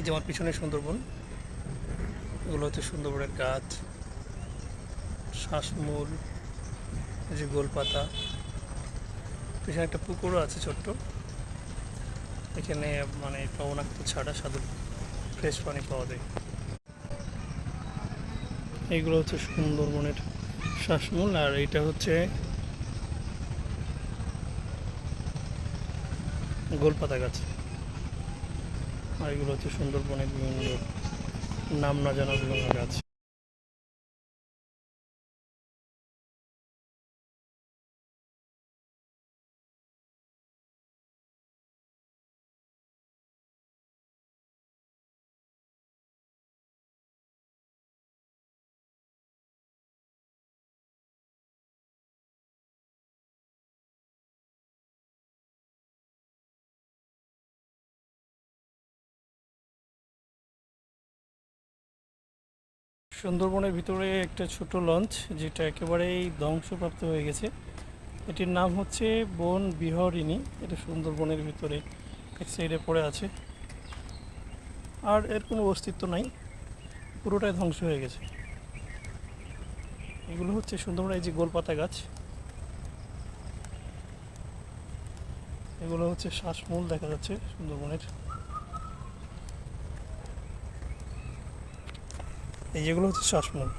এই যে আমার পিছনে সুন্দরবন, এগুলো হচ্ছে সুন্দরবনের গাছ, শ্বাসমূল, এই যে গোলপাতা। পিছনে একটা পুকুরও আছে ছোট্ট, এখানে মানে লবণাক্ত ছাড়া সাধু ফ্রেশ পানি পাওয়া যায়। এইগুলো হচ্ছে সুন্দরবনের শ্বাসমূল, আর এইটা হচ্ছে গোলপাতা গাছ। আর এগুলো হচ্ছে সুন্দরবনের বিভিন্ন নাম না জানা বিভিন্ন গাছ। সুন্দরবনের ভিতরে একটা ছোট লঞ্চ, যেটা একেবারেই ধ্বংসপ্রাপ্ত হয়ে গেছে। এটির নাম হচ্ছে বন বিহরিণী। এটা সুন্দরবনের ভিতরে এক সাইডে পড়ে আছে, আর এর কোনো অস্তিত্ব নাই, পুরোটাই ধ্বংস হয়ে গেছে। এগুলো হচ্ছে সুন্দরবনের এই যে গোলপাতা গাছ, এগুলো হচ্ছে শ্বাসমূল দেখা যাচ্ছে সুন্দরবনের। এই যেগুলো হচ্ছে শ্বাসমূল।